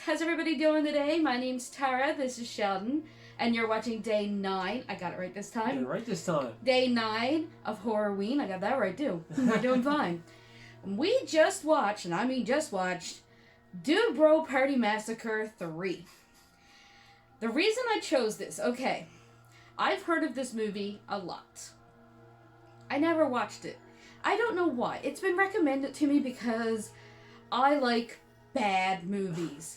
How's everybody doing today? My name's Tara, this is Sheldon, and you're watching day 9. I got it right this time. You got it right this time. Day 9 of Horrorween. I got that right too. We're doing fine. We just watched, and I mean just watched, Dude Bro Party Massacre 3. The reason I chose this, okay, I've heard of this movie a lot. I never watched it. I don't know why. It's been recommended to me because I like bad movies.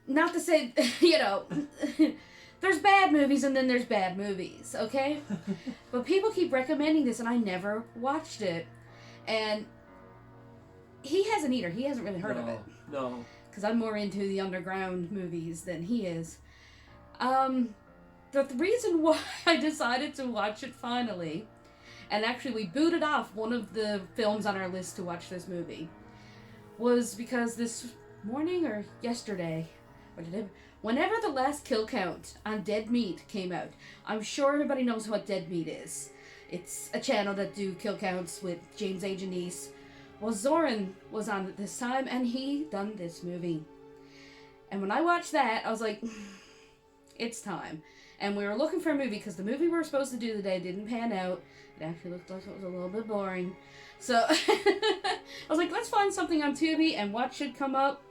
Not to say, there's bad movies and then there's bad movies, okay? But people keep recommending this and I never watched it. And he hasn't either. He hasn't really heard of it. No. Because I'm more into the underground movies than he is. The reason why I decided to watch it finally, and actually we booted off one of the films on our list to watch this movie, was because this morning or yesterday, whenever the last kill count on Dead Meat came out, I'm sure everybody knows what Dead Meat is. It's a channel that do kill counts with James A. Janice. Well, Zoran was on it this time, and he done this movie. And when I watched that, I was like, it's time. And we were looking for a movie, because the movie we were supposed to do today didn't pan out. It actually looked like it was a little bit boring. So, I was like, let's find something on Tubi, and what should come up?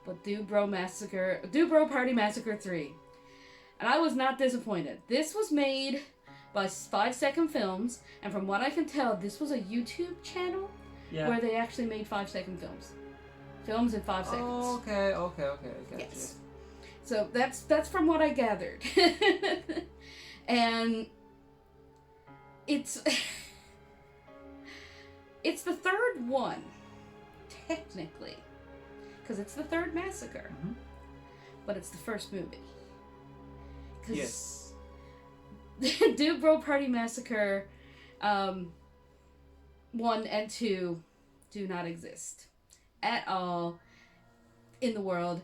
But Dude Bro Party Massacre 3. And I was not disappointed. This was made by 5 Second Films, and from what I can tell, this was a YouTube channel where they actually made 5 second films. Films in 5 seconds. Oh, okay, I got yes. So that's from what I gathered. And it's it's the third one, technically. Because it's the third massacre. Mm-hmm. But it's the first movie. Yes. Dude Bro Party Massacre 1 and 2 do not exist at all in the world.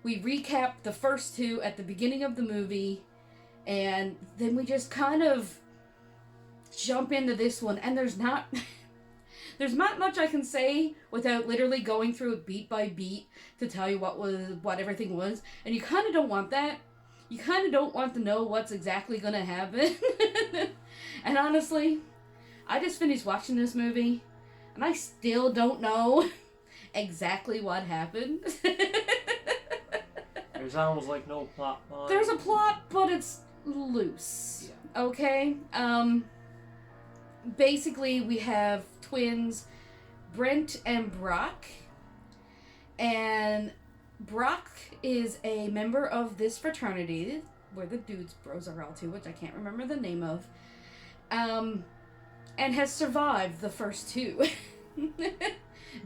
We recap the first two at the beginning of the movie, and then we just kind of jump into this one, and there's not much I can say without literally going through it beat by beat to tell you what everything was, and you kind of don't want that. You kind of don't want to know what's exactly going to happen. And honestly, I just finished watching this movie, and I still don't know exactly what happened. There's almost like no plot line. There's a plot, but it's loose. Yeah. Okay? Basically, we have twins, Brent and Brock. And Brock is a member of this fraternity, where the dudes bros are all to, which I can't remember the name of. And has survived the first two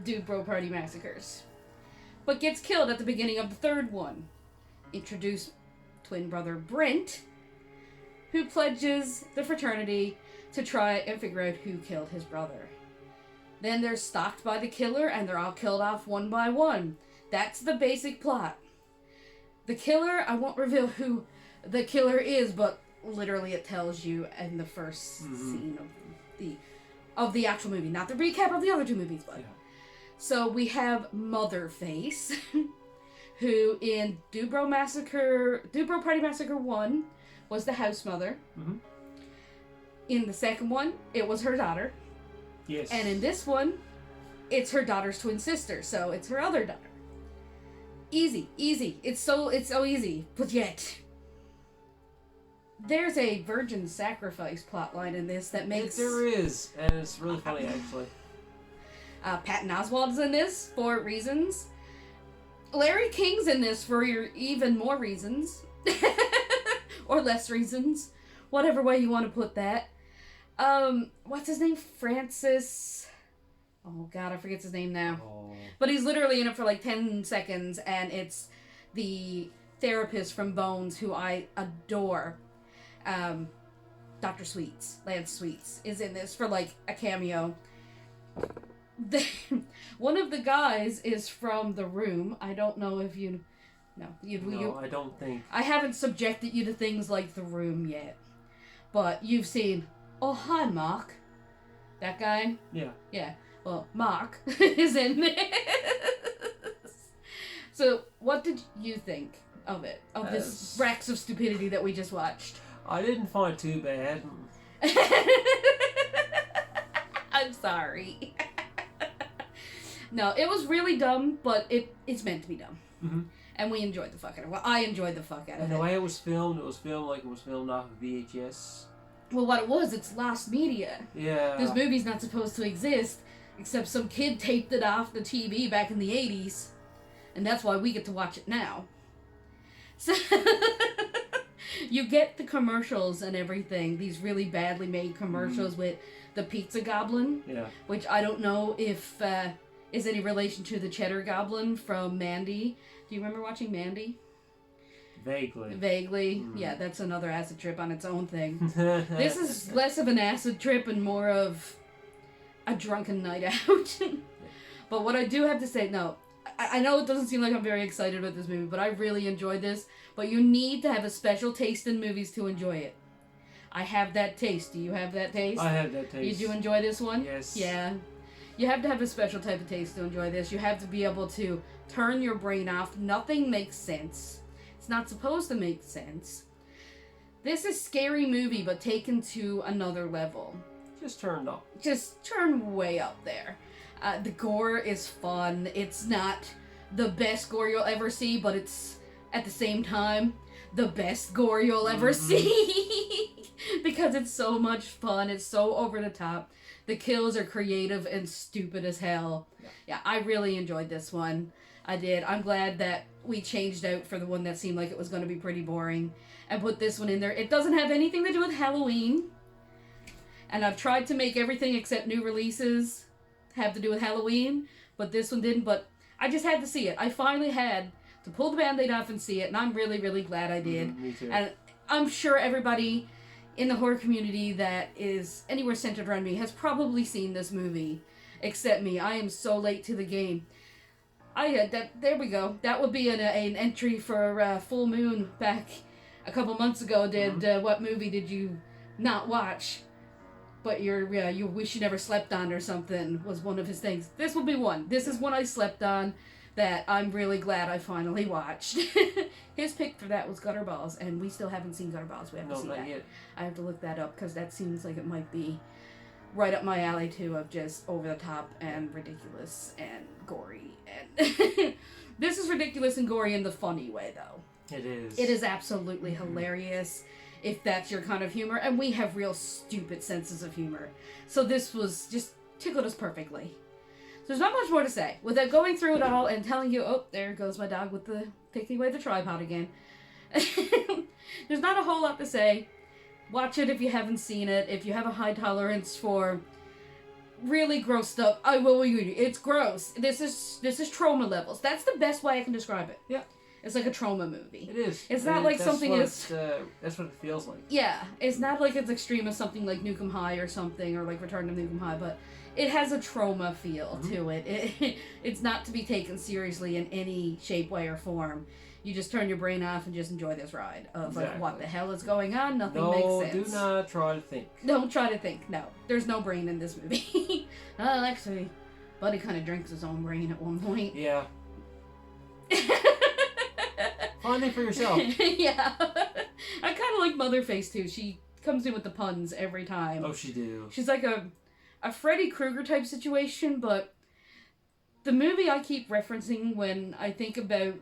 Dude Bro Party Massacres. But gets killed at the beginning of the third one. Introduce twin brother Brent, who pledges the fraternity to try and figure out who killed his brother. Then they're stalked by the killer, and they're all killed off one by one. That's the basic plot. The killer, I won't reveal who the killer is, but literally it tells you in the first scene of the actual movie. Not the recap of the other two movies, but... Yeah. So we have Motherface, who in Dude Bro Party Massacre 1 was the house mother. Mm-hmm. In the second one, it was her daughter. Yes. And in this one, it's her daughter's twin sister, so it's her other daughter. Easy. It's so easy, but yet there's a virgin sacrifice plotline in this that makes... There is, and it's really funny, actually. Patton Oswalt's in this for reasons. Larry King's in this for even more reasons. Or less reasons. Whatever way you want to put that. What's his name? Francis... Oh god, I forget his name now. Oh. But he's literally in it for like 10 seconds, and it's the therapist from Bones, who I adore. Dr. Sweets, Lance Sweets, is in this for like a cameo. One of the guys is from The Room. I don't know if you... No, I don't think. I haven't subjected you to things like The Room yet. But you've seen... Oh, hi, Mark. That guy? Yeah. Yeah. Well, Mark is in this. So, what did you think of it? Of this racks of stupidity that we just watched? I didn't find it too bad. I'm sorry. No, it was really dumb, but it's meant to be dumb. Mm-hmm. And we enjoyed the fuck out of it. Well, I enjoyed the fuck out of And it. the way it was filmed like it was filmed off of VHS. Well, what it was, it's lost media. Yeah. This movie's not supposed to exist, except some kid taped it off the TV back in the 80s. And that's why we get to watch it now. So, you get the commercials and everything, these really badly made commercials with the pizza goblin. Yeah. Which I don't know if is any relation to the cheddar goblin from Mandy. Do you remember watching Mandy? Vaguely. Yeah, that's another acid trip on its own thing. This is less of an acid trip and more of a drunken night out. But what I do have to say, no, I know it doesn't seem like I'm very excited about this movie, but I really enjoyed this. But you need to have a special taste in movies to enjoy it. I have that taste. Do you have that taste? I have that taste. Did you enjoy this one? Yes. Yeah. You have to have a special type of taste to enjoy this. You have to be able to turn your brain off. Nothing makes sense. It's not supposed to make sense. This is a scary movie, but taken to another level. Just turned up. Just turn way up there. The gore is fun. It's not the best gore you'll ever see, but it's, at the same time, the best gore you'll ever see. Because it's so much fun. It's so over the top. The kills are creative and stupid as hell. Yeah, I really enjoyed this one. I did. I'm glad that we changed out for the one that seemed like it was going to be pretty boring and put this one in there. It doesn't have anything to do with Halloween. And I've tried to make everything except new releases have to do with Halloween, but this one didn't. But I just had to see it. I finally had to pull the Band-Aid off and see it, and I'm really, really glad I did. Me too. And I'm sure everybody in the horror community that is anywhere centered around me has probably seen this movie, except me. I am so late to the game. There we go. That would be an entry for Full Moon back a couple months ago. What movie did you not watch? But you wish you never slept on or something was one of his things. This will be one. This is one I slept on that I'm really glad I finally watched. His pick for that was Gutterballs, and we still haven't seen Gutterballs. We have to see that. Yet. I have to look that up because that seems like it might be right up my alley too, of just over the top and ridiculous and gory. And this is ridiculous and gory in the funny way, though. It is. It is absolutely hilarious if that's your kind of humor, and we have real stupid senses of humor. So this was just tickled us perfectly. So there's not much more to say. Without going through it all and telling you, oh, there goes my dog with the taking away the tripod again. There's not a whole lot to say. Watch it if you haven't seen it. If you have a high tolerance for really gross stuff, I will agree. It's gross. This is trauma levels. That's the best way I can describe it. Yeah. It's like a trauma movie. It is. It's not like something is... that's what it feels like. Yeah. It's not like it's extreme as something like Nukem High or something, or like Return to Nukem High, but it has a trauma feel to it. It's not to be taken seriously in any shape, way, or form. You just turn your brain off and just enjoy this ride of like, what the hell is going on? Nothing makes sense. Do not try to think. Don't try to think. No. There's no brain in this movie. Actually, Buddy kind of drinks his own brain at one point. Yeah. Find it for yourself. Yeah. I kind of like Motherface, too. She comes in with the puns every time. Oh, she do. She's like a Freddy Krueger type situation, but the movie I keep referencing when I think about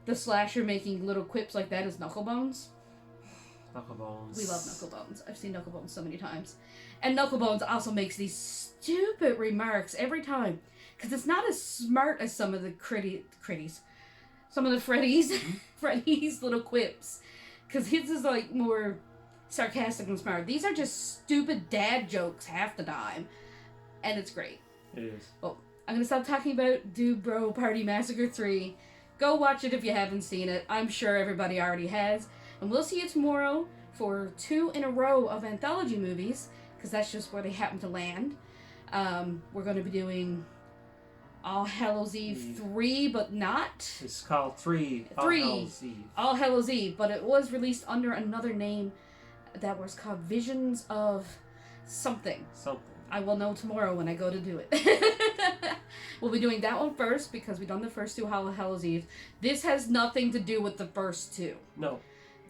the slasher making little quips like that is Knucklebones. Knucklebones. We love Knucklebones. I've seen Knucklebones so many times. And Knucklebones also makes these stupid remarks every time. Because it's not as smart as some of the Freddy's little quips. Because his is like more sarcastic and smart. These are just stupid dad jokes half the time. And it's great. It is. Well, I'm going to stop talking about Dude Bro Party Massacre 3. Go watch it if you haven't seen it. I'm sure everybody already has. And we'll see you tomorrow for 2 in a row of anthology movies. Because that's just where they happen to land. We're going to be doing All Hallows Eve 3, but not... It's called 3. 3. All Hallows Eve. All Hallows Eve, but it was released under another name that was called Visions of something. Something. I will know tomorrow when I go to do it. We'll be doing that one first because we've done the first two Hallows Eve. This has nothing to do with the first two. No.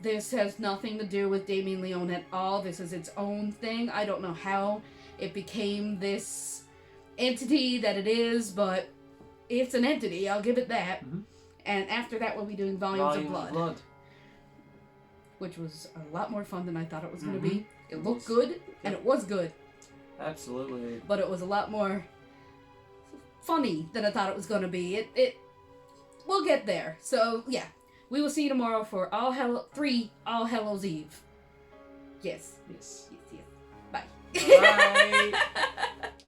This has nothing to do with Damien Leone at all. This is its own thing. I don't know how it became this entity that it is, but it's an entity. I'll give it that. Mm-hmm. And after that, we'll be doing Volumes of Blood. Which was a lot more fun than I thought it was going to be. It looked good, and it was good. Absolutely. But it was a lot more funny than I thought it was going to be. We'll get there. So, yeah. We will see you tomorrow for three All Hallows Eve. Yes. Yes. Yes, yes. Bye. Bye.